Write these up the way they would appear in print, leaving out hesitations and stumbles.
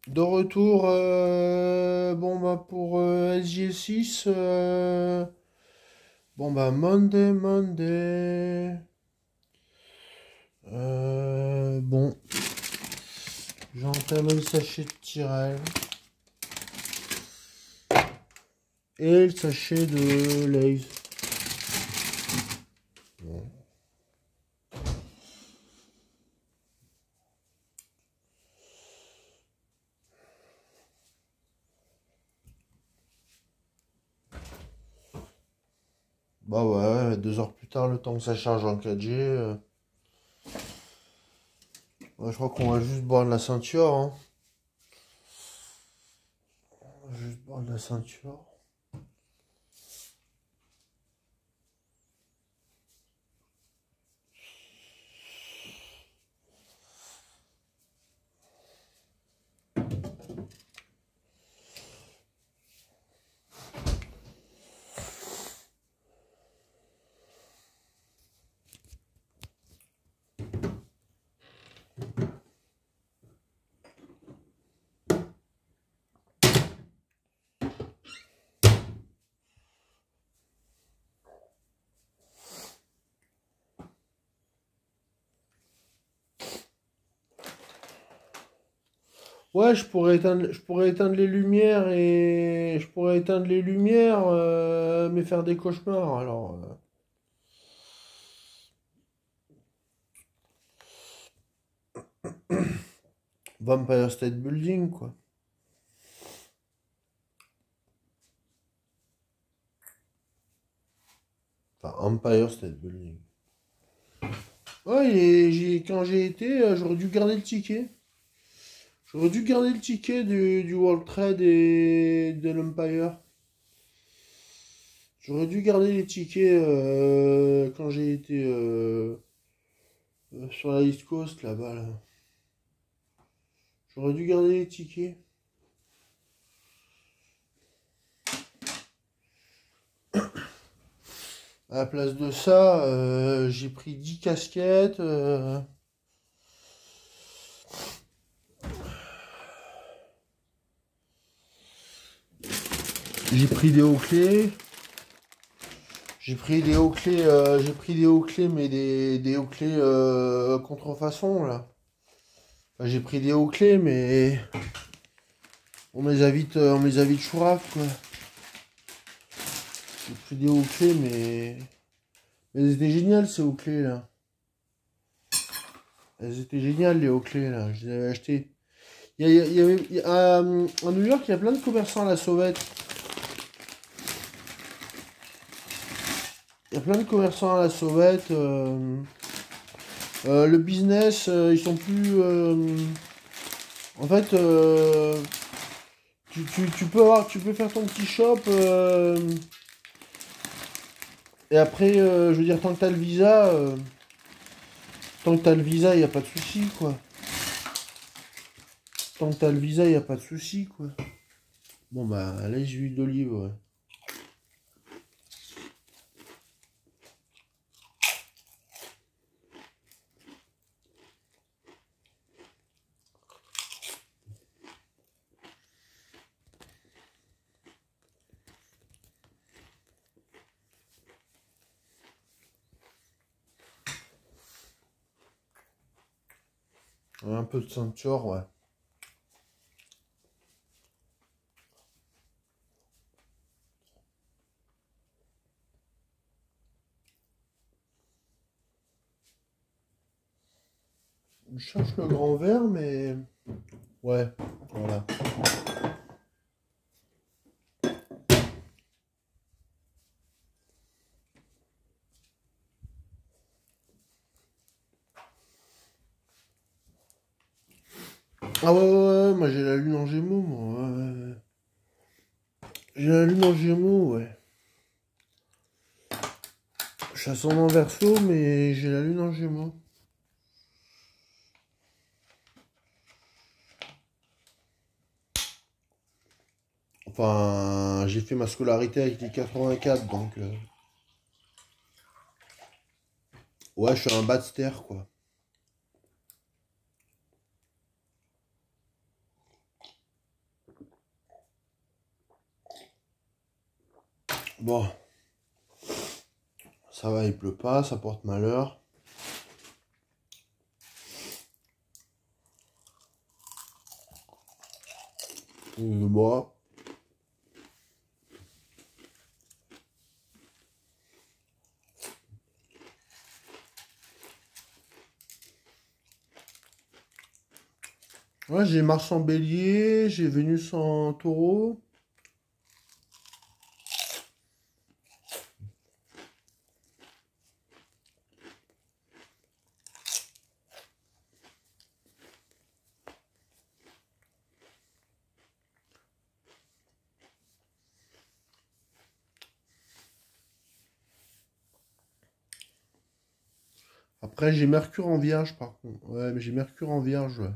De retour, bon bah pour SG6, bon bah Monday, bon, j'entame le sachet de Tyrell et le sachet de Lay's. Bon. Bah ouais, 2 heures plus tard, le temps que ça charge en 4G, ouais, je crois qu'on va juste boire de la ceinture, hein. On va juste boire de la ceinture. Ouais, je pourrais éteindre les lumières et je pourrais éteindre les lumières, mais faire des cauchemars. Alors, Vampire State Building, quoi. Enfin, Empire State Building. Ouais, quand j'ai été, j'aurais dû garder le ticket. J'aurais dû garder le ticket du World Trade et de l'Empire. J'aurais dû garder les tickets quand j'ai été sur la East Coast, là-bas, là. J'aurais dû garder les tickets. À la place de ça, j'ai pris 10 casquettes. J'ai pris des hauts-clés. J'ai pris des hauts-clés, mais des hauts-clés contrefaçon, là. Enfin, j'ai pris des hauts-clés, mais on les a vite chouraf, quoi. J'ai pris des hauts-clés, mais elles étaient géniales, ces hauts-clés, là. Elles étaient géniales, les hauts-clés, là. Je les avais achetées. À New York, il y a plein de commerçants à la sauvette. Il y a plein de commerçants à la sauvette. Le business, ils sont plus. En fait, tu peux faire ton petit shop. Et après, je veux dire, tant que t'as le visa, il n'y a pas de souci, quoi. Tant que t'as le visa, il n'y a pas de souci, quoi. Bon, bah, allez, j'ai huile d'olive, ouais. Un peu de ceinture, ouais. Je cherche le grand verre, mais... Ouais, voilà. Ah ouais, ouais, ouais, moi j'ai la lune en gémeaux, moi. Ouais, ouais, ouais. J'ai la lune en gémeaux, ouais. Je suis ascendant verso, mais j'ai la lune en gémeaux. Enfin, j'ai fait ma scolarité avec les 84, donc... Ouais, je suis un Badster, quoi. Bon, ça va, il pleut pas, ça porte malheur. Bon. Ouais, j'ai Mars en Bélier, j'ai Vénus en Taureau. Après, j'ai Mercure en Vierge, par contre. Ouais, mais j'ai Mercure en Vierge, ouais.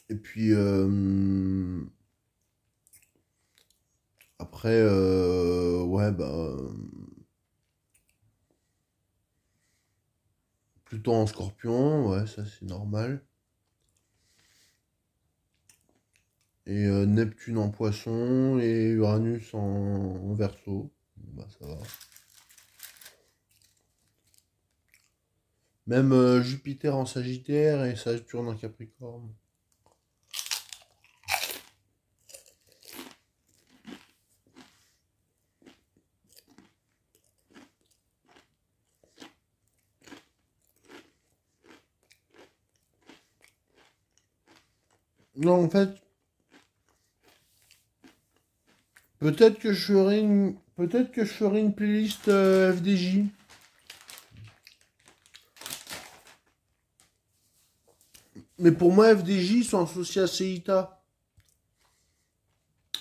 Et puis, après, ouais, bah, Pluton en Scorpion, ouais, ça c'est normal. Et Neptune en Poisson et Uranus en Verseau. Bah, ça va. Même Jupiter en Sagittaire et Saturne en Capricorne. Non, en fait, peut-être que je ferai une playlist FDJ. Mais pour moi, FDJ ils sont associés à Seita.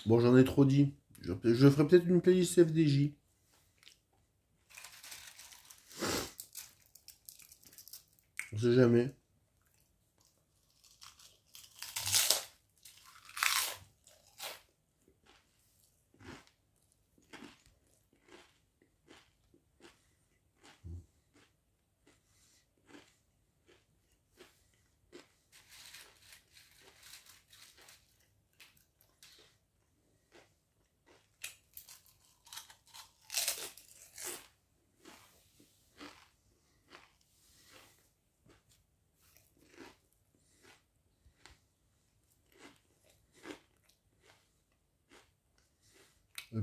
Bon, j'en ai trop dit. Je ferai peut-être une playlist FDJ. On sait jamais.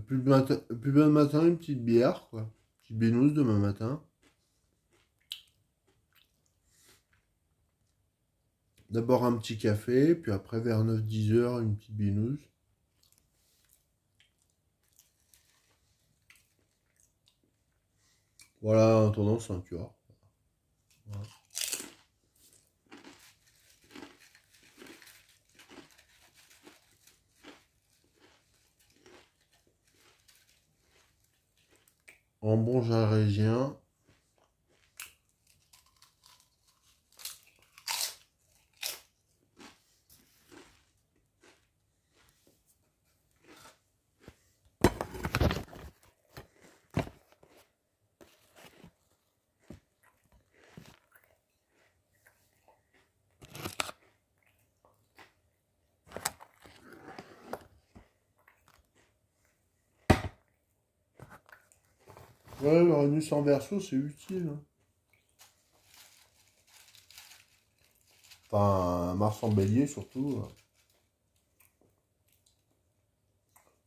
Plus bel matin, une petite bière, quoi. Petite bénousse demain matin. D'abord un petit café, puis après vers 9-10 heures, une petite bénousse. Voilà, en tendance, hein, tu vois. Voilà. En bon jarrésien. Ouais, l'Uranus en Verseau, c'est utile, hein. Enfin, Mars en Bélier, surtout.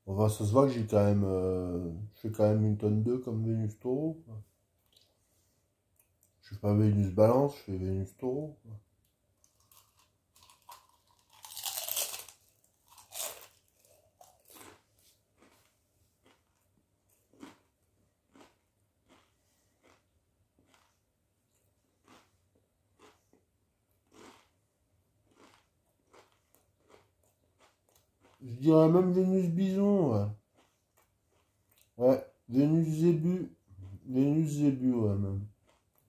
Enfin, ça se voit que j'ai quand même... je fais quand même une tonne 2 comme Vénus Taureau, quoi. Je fais pas Vénus Balance, je fais Vénus Taureau, quoi. Je dirais même Vénus Bison, ouais. Ouais, Vénus Zébu. Vénus Zébu, ouais, même.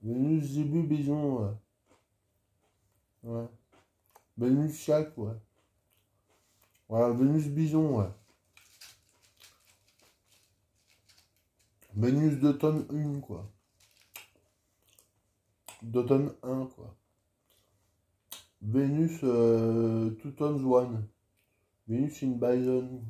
Vénus Zébu Bison, ouais. Ouais. Vénus Chac, ouais. Voilà, Vénus Bison, ouais. Vénus d'automne 1, quoi. D'automne 1, quoi. Vénus Two Tones 1. Vénus, c'est une Bison.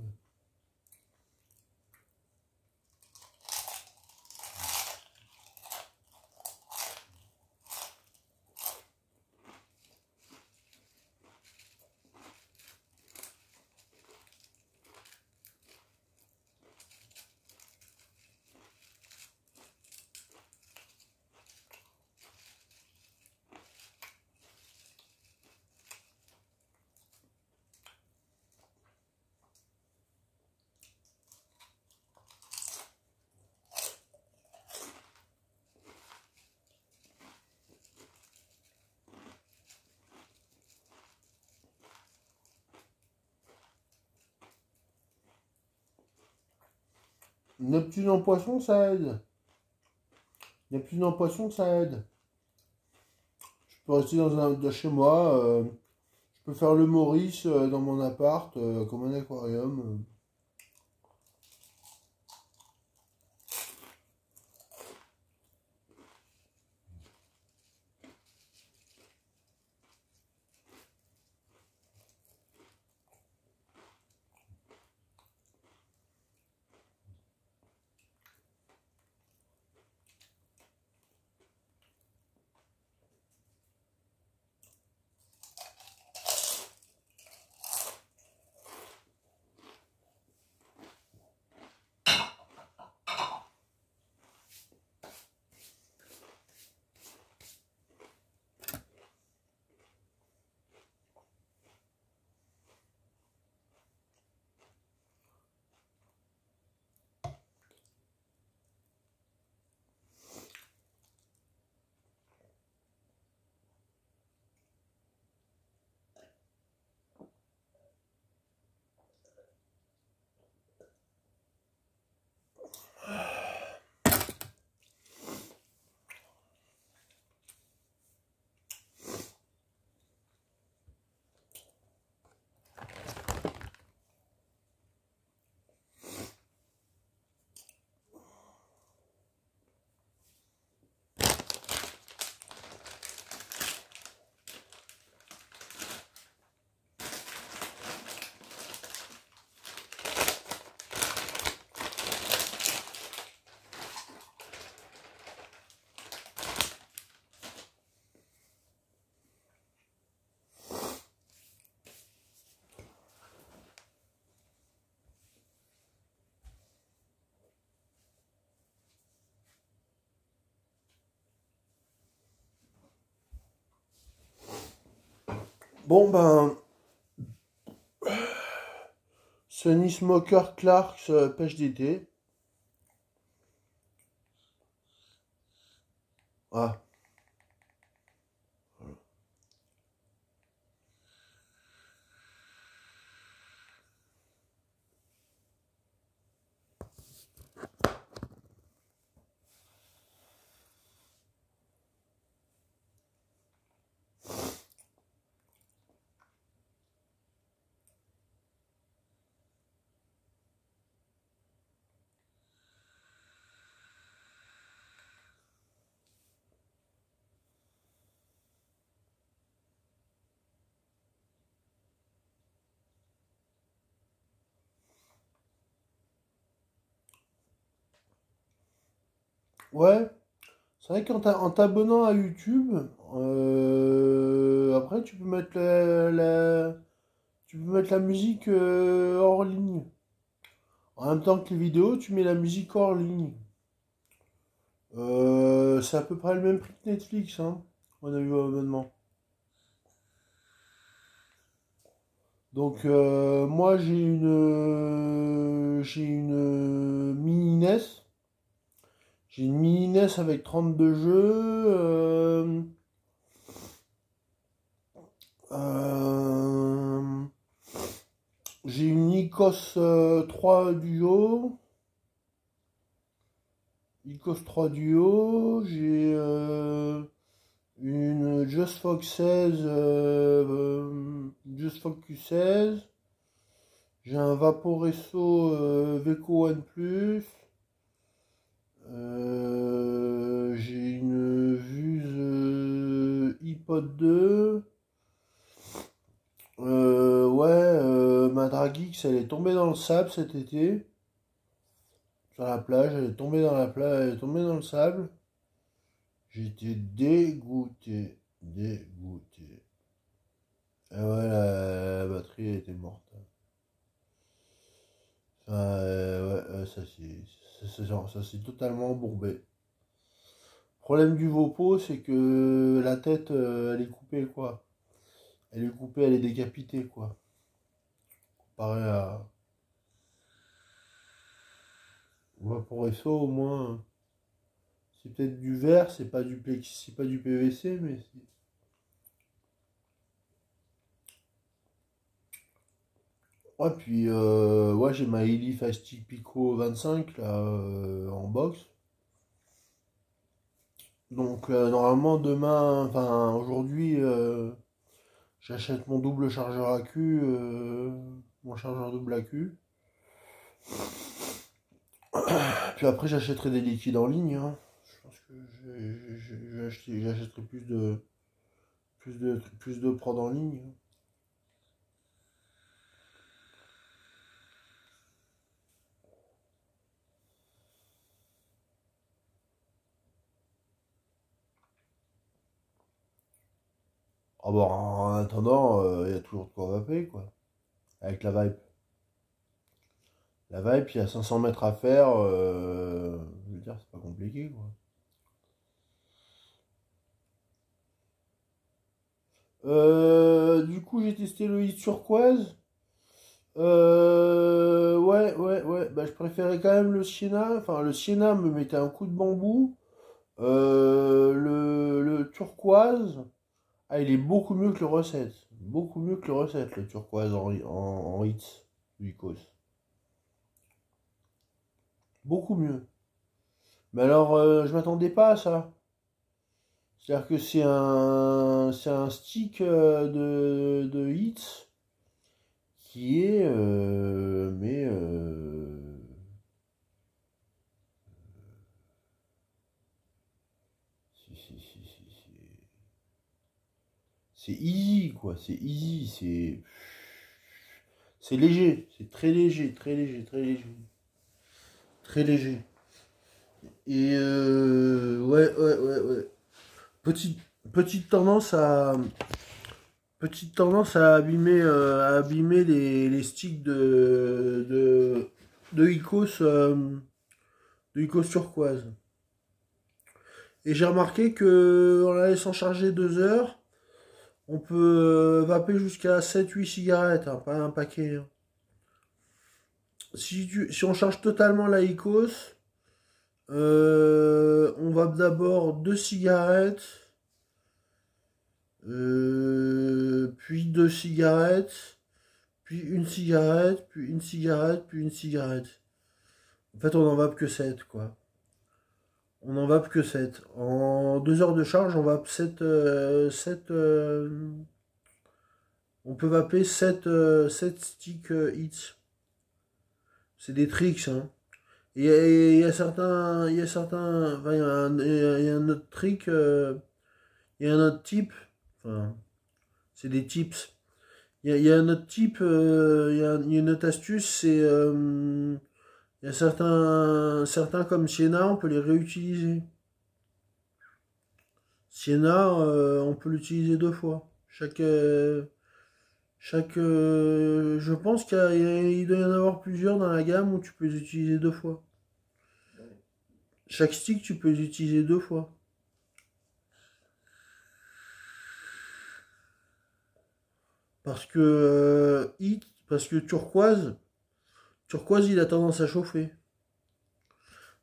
Neptune en poisson, ça aide. Neptune en poisson, ça aide. Je peux rester de chez moi. Je peux faire le Maurice dans mon appart, comme un aquarium. Bon ben, Sunny Smoker Clarks pêche d'été. Ah, ouais. C'est vrai en t'abonnant à YouTube, après tu peux mettre la musique hors ligne. En même temps que les vidéos, tu mets la musique hors ligne. C'est à peu près le même prix que Netflix, hein. On a eu abonnement. Donc moi j'ai une mini NES. J'ai une mini NES avec 32 jeux. Euh, j'ai une Icos 3 Duo. Icos 3 Duo. J'ai une Just Fox 16. Just Fox Q16. J'ai un Vaporesso Veco One Plus. J'ai une Vuse iPod 2. Ouais, ma Dragix, elle est tombée dans le sable cet été. Sur la plage, elle est tombée dans la plage, elle est tombée dans le sable. J'étais dégoûté. Dégoûté. Et ouais, la batterie était morte. Enfin, ouais, ça s'est totalement embourbé. Problème du Vopo, c'est que la tête, elle est coupée, quoi. Elle est coupée, elle est décapitée, quoi. Comparé à Vaporesso, au moins, c'est peut-être du verre, c'est pas du plexi, c'est pas du PVC, mais c'est... Ouais, puis, ouais, j'ai ma Illy Fastic Pico 25, là, en box. Donc, normalement, demain, enfin, aujourd'hui, j'achète mon double chargeur AQ, mon chargeur double AQ. Puis après, j'achèterai des liquides en ligne, hein. Je pense que j'achèterai plus de prod en ligne. Ah bon, en attendant, il y a toujours de quoi vaper, quoi. Avec la Vibe. La Vibe, il y a 500 mètres à faire. Je veux dire, c'est pas compliqué, quoi. Du coup, j'ai testé le hit turquoise. Ouais. Bah, je préférais quand même le Sienna. Enfin, le Sienna me mettait un coup de bambou. Le turquoise, ah, il est beaucoup mieux que le recette. Beaucoup mieux que le recette, le turquoise en hits du Icos. Beaucoup mieux. Mais alors, je m'attendais pas à ça. C'est-à-dire que c'est un stick de hits qui est, c'est easy, quoi. C'est easy, c'est léger, c'est très léger, très léger, très léger, très léger. Et ouais. Petite, petite tendance à, petite tendance à abîmer les sticks de Icos turquoise. Et j'ai remarqué que en la laissant charger 2 heures, on peut vaper jusqu'à 7-8 cigarettes, hein, pas un paquet, hein. Si on charge totalement la Icos, on vape d'abord 2 cigarettes, puis 2 cigarettes, puis une cigarette, puis une cigarette, puis une cigarette. En fait, on n'en vape que 7, quoi. On n'en vape que 7. En 2 heures de charge, on vape 7, on peut vaper 7, 7 sticks hits. C'est des tricks, hein. Et il y a certains, enfin, il y a un autre trick, il y a un autre type, enfin, c'est des tips. Il y a un autre type, il y a une autre astuce, c'est, il y a certains comme Sienna, on peut les réutiliser. Sienna, on peut l'utiliser 2 fois. Je pense il doit y en avoir plusieurs dans la gamme où tu peux les utiliser 2 fois. Chaque stick, tu peux les utiliser 2 fois. Parce que turquoise, il a tendance à chauffer.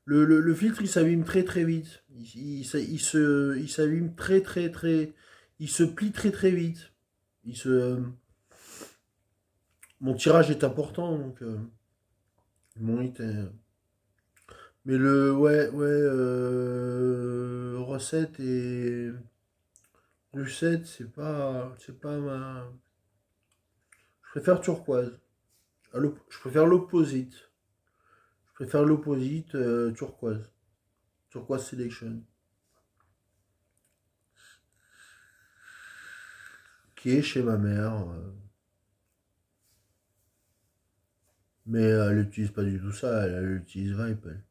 Le filtre, il s'abîme très très vite. Il s'abîme très. Il se plie très vite. Il se, mon tirage est important, donc mon hit est... Mais recette et recette, c'est pas ma... Je préfère turquoise. Je préfère l'opposite. Je préfère l'opposite turquoise. Turquoise Selection. Qui est chez ma mère. Mais elle n'utilise pas du tout ça, elle utilise Vibe. Elle.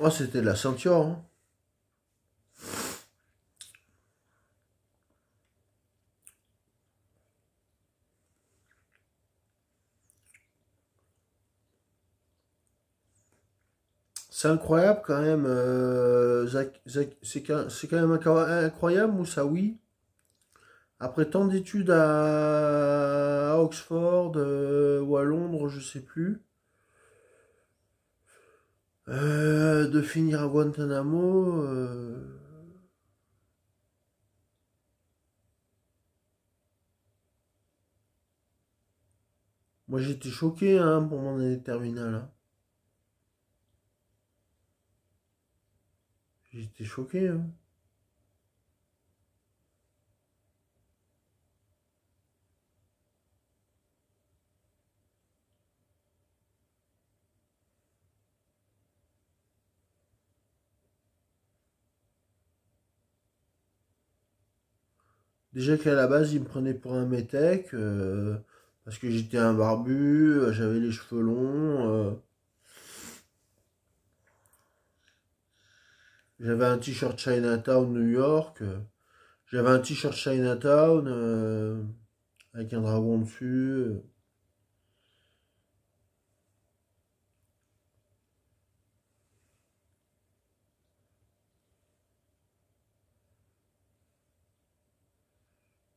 Oh, c'était de la ceinture, hein. C'est incroyable quand même, c'est quand même incroyable, Moussaoui. Après tant d'études à Oxford ou à Londres, je sais plus, de finir à Guantanamo. Moi j'étais choqué hein, pour mon année de terminale. Hein. J'étais choqué. Hein. Déjà qu'à la base, il me prenait pour un métèque, parce que j'étais un barbu, j'avais les cheveux longs, j'avais un t-shirt Chinatown New York, j'avais un t-shirt Chinatown avec un dragon dessus.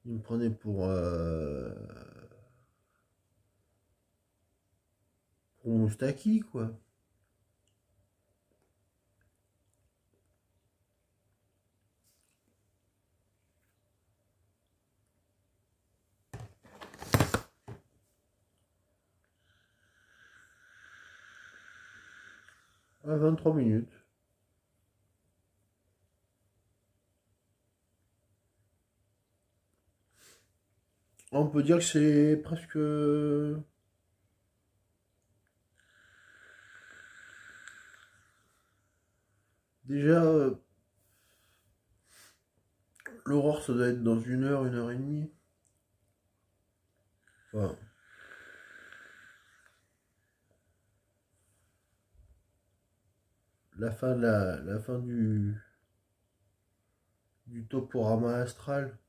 Il me prenait pour Moustaki, quoi. À 23 minutes. On peut dire que c'est presque... Déjà, l'aurore, ça doit être dans une heure et demie. Enfin, la fin du toporama astral.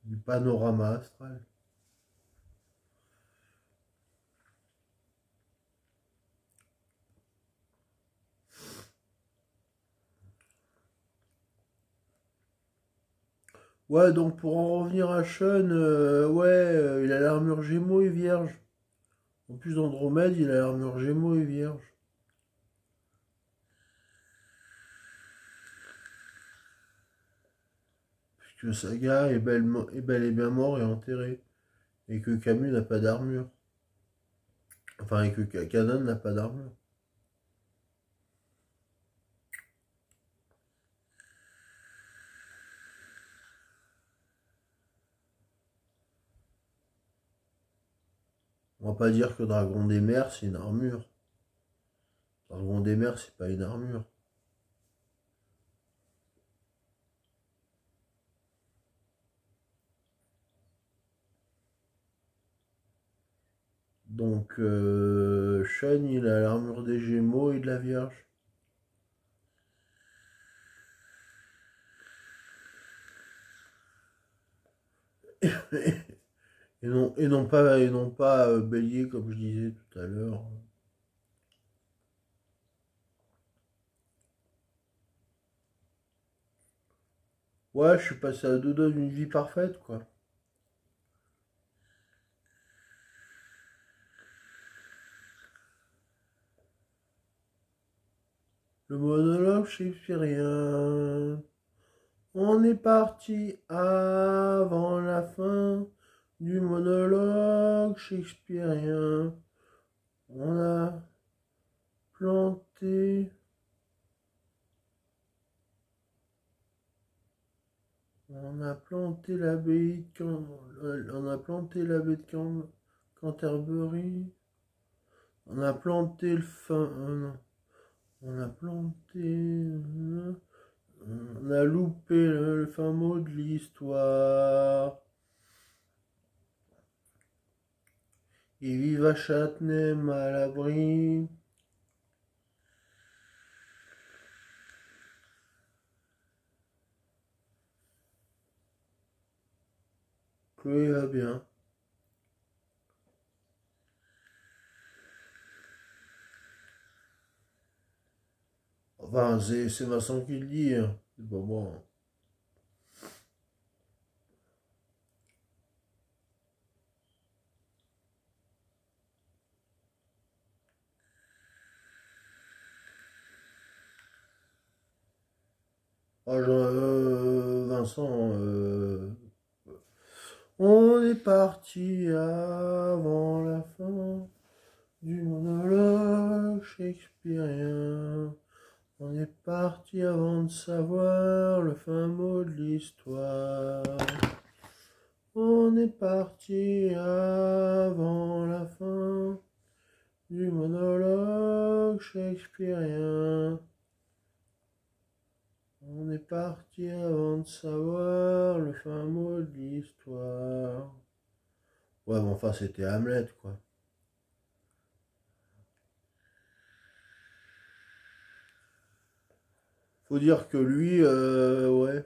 Du panorama astral. Ouais, donc pour en revenir à Sean, ouais, il a l'armure Gémeaux et Vierge. En plus d'Andromède, il a l'armure Gémeaux et Vierge. Puisque Saga est bel et bien mort et enterré. Et que Camus n'a pas d'armure. Enfin, et que Kanan n'a pas d'armure. On va pas dire que Dragon des Mers, c'est une armure. Dragon des Mers, c'est pas une armure. Donc, Sean, il a l'armure des Gémeaux et de la Vierge. Et non pas Bélier, comme je disais tout à l'heure. Ouais, je suis passé à deux doigts d'une vie parfaite, quoi. monologue shakespearien. On est parti avant la fin du monologue shakespearien. On a planté... On a planté l'abbaye de Canterbury. On a planté le fin... on a planté... on a loupé le fin mot de l'histoire. Et vive à Châtenay, Malabry. Chloé va bien. Enfin, c'est Vincent qui le dit, hein. C'est pas moi. Ah, Vincent, on est parti avant la fin du monologue shakespearien. On est parti avant de savoir le fin mot de l'histoire. On est parti avant la fin du monologue shakespearien. On est parti avant de savoir le fin mot de l'histoire. Ouais, bon, enfin, c'était Hamlet, quoi. Faut dire que lui, ouais.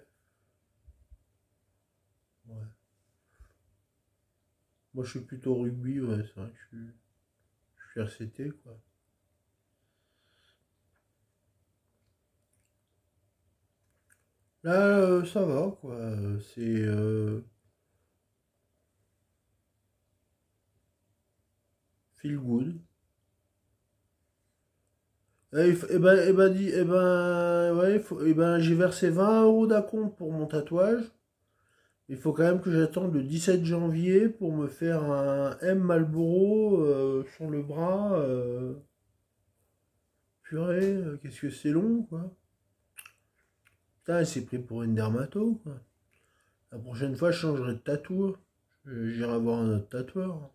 Ouais. Moi, je suis plutôt rugby, ouais, c'est vrai que je suis RCT, quoi. Là, ça va, quoi. C'est... feel good. Ouais, j'ai versé 20 € d'acompte pour mon tatouage. Il faut quand même que j'attende le 17 janvier pour me faire un M Marlboro sur le bras. Purée, qu'est-ce que c'est long, quoi. Putain, il s'est pris pour une dermato, quoi. La prochaine fois, je changerai de tatoueur. J'irai voir un autre tatoueur.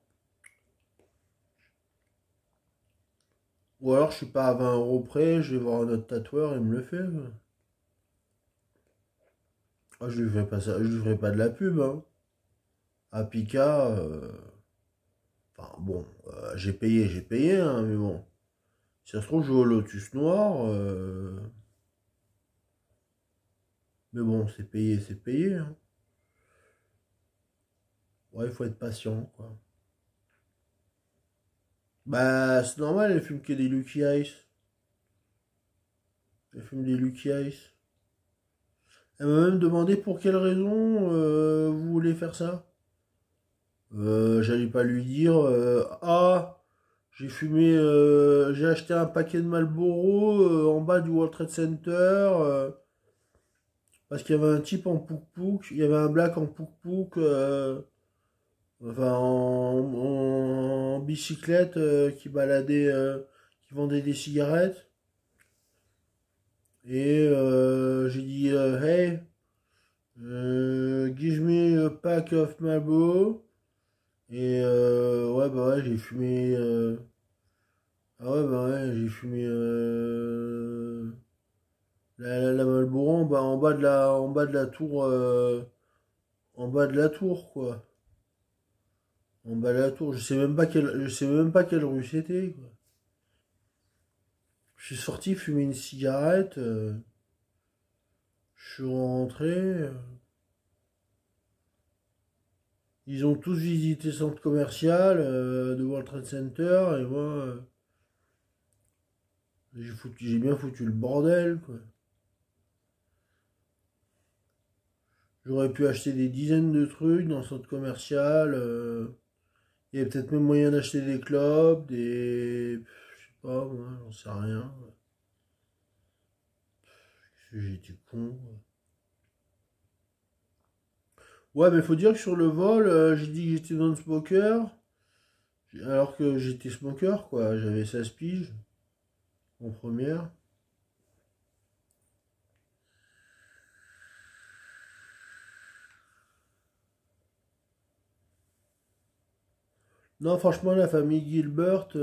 Ou alors, je suis pas à 20 € près, je vais voir un autre tatoueur et il me le fait, quoi. Ah, je lui ferai pas ça, je lui ferai pas de la pub, hein. À Pika, enfin bon, j'ai payé, hein, mais bon. Si ça se trouve, je vais au Lotus Noir, mais bon, c'est payé, hein. Ouais, il faut être patient, quoi. Bah, c'est normal, elle fume que des Lucky Ice. Elle fume des Lucky Ice. Elle m'a même demandé pour quelle raison vous voulez faire ça. J'allais pas lui dire ah, j'ai acheté un paquet de Marlboro en bas du World Trade Center parce qu'il y avait un type en pouk-pouk, il y avait un black en pouk-pouk, enfin en bicyclette qui baladait, qui vendait des cigarettes. Et j'ai dit hey, give me a pack of Marlboro. Et ouais, bah ouais, j'ai fumé. Ah ouais, bah ouais, j'ai fumé la Marlboro en bas de la tour. En bas de la tour, quoi. En bas de la tour. Je sais même pas quelle rue c'était, quoi. Je suis sorti fumer une cigarette. Je suis rentré. Ils ont tous visité le centre commercial de World Trade Center. Et moi, j'ai bien foutu le bordel, quoi. J'aurais pu acheter des dizaines de trucs dans le centre commercial. Il y avait peut-être même moyen d'acheter des clopes, des... Je sais pas, moi, j'en sais rien. J'étais con. Ouais, mais faut dire que sur le vol, j'ai dit que j'étais non-smoker, alors que j'étais smoker, quoi. J'avais 16 piges en première. Non, franchement, la famille Gilbert, ils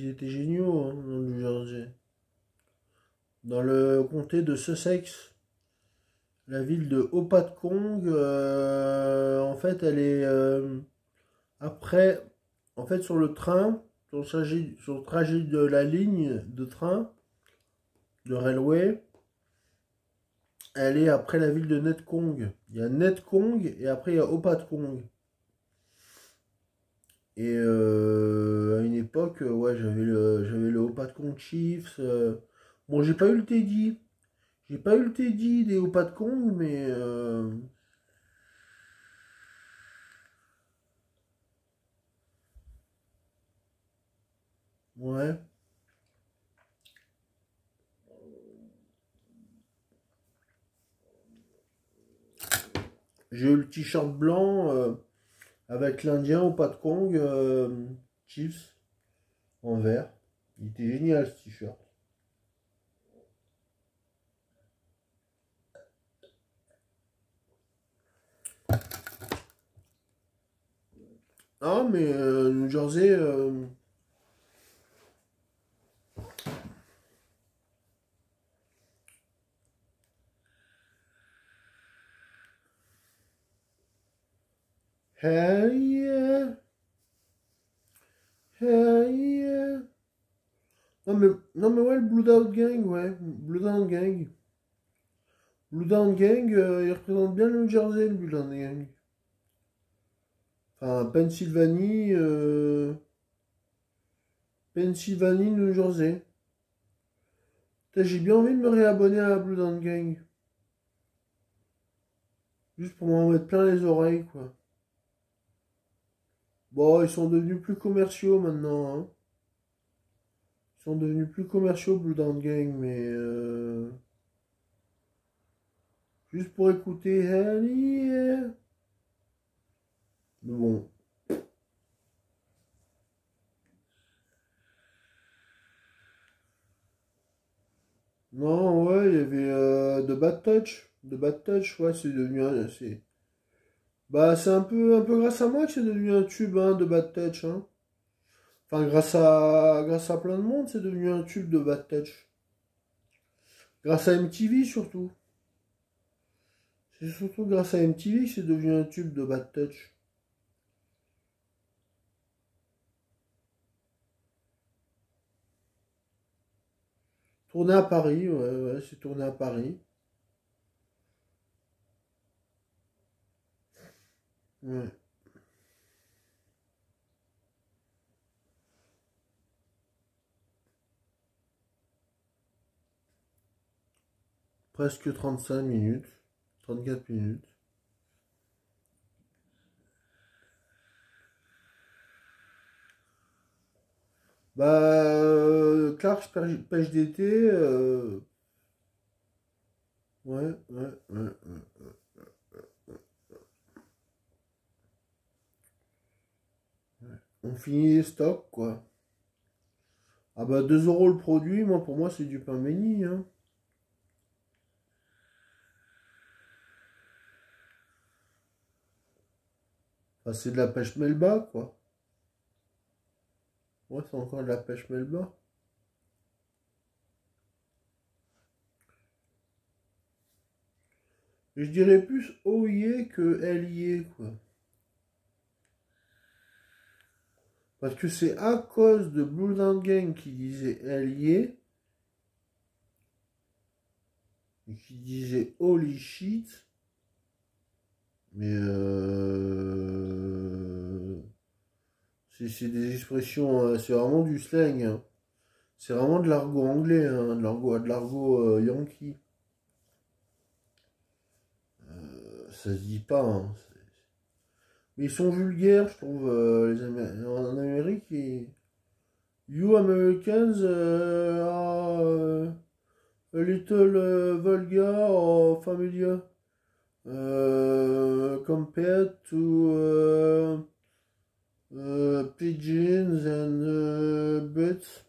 étaient géniaux, hein, dans le New Jersey. Dans le comté de Sussex, la ville de Hopatcong, en fait, elle est après, en fait, sur le train, sur le trajet de la ligne de train, de railway, elle est après la ville de Netcong. Il y a Netcong et après il y a Hopatcong. Et à une époque, ouais, j'avais le Hopatcong Chiefs. Bon, j'ai pas eu le Teddy. J'ai pas eu le Teddy des Hopatcong, mais ouais. J'ai eu le t-shirt blanc avec l'Indien Hopatcong Chiefs en vert. Il était génial ce t-shirt. Ah, mais New Jersey, hell yeah, hell yeah. Non mais ouais, le Blue Down Gang, ouais. Blue Down Gang. Blue Down Gang, il représente bien le New Jersey, le Blue Down Gang. Enfin, Pennsylvanie, New Jersey. Putain, j'ai bien envie de me réabonner à la Blue Down Gang. Juste pour m'en mettre plein les oreilles, quoi. Bon, ils sont devenus plus commerciaux maintenant, hein. Ils sont devenus plus commerciaux, Blue Down Gang, mais juste pour écouter Hell yeah. Mais bon. Non, ouais, il y avait The Bad Touch. The Bad Touch, ouais, c'est devenu bah, c'est un peu grâce à moi que c'est devenu un tube, hein, de Bad Touch, hein. Enfin, grâce à plein de monde, c'est devenu un tube de Bad Touch. Grâce à MTV, surtout. C'est surtout grâce à MTV que c'est devenu un tube de Bad Touch. Tourné à Paris, ouais, ouais, c'est tourné à Paris. Ouais. Presque 35 minutes. 34 minutes. Bah, Clark pêche d'été. Ouais, ouais, ouais, ouais. On finit les stocks, quoi. Ah bah 2 euros le produit, moi pour moi c'est du pain béni, hein. Enfin, c'est de la pêche melba, quoi. Ouais, c'est encore de la pêche melba. Je dirais plus OIE que LIE, quoi. Parce que c'est à cause de Blue Down Gang qui disait LIE et qui disait holy shit. Mais c'est des expressions, c'est vraiment du slang, hein. C'est vraiment de l'argot anglais, hein, de l'argot yankee. Ça se dit pas, hein. Mais ils sont vulgaires, je trouve, en Amérique. You Americans are a little vulgar or familiar compared to pigeons and birds.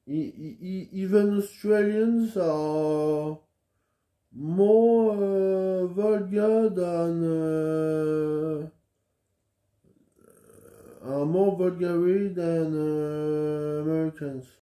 Even Australians are more vulgar than are more vulgar than Americans.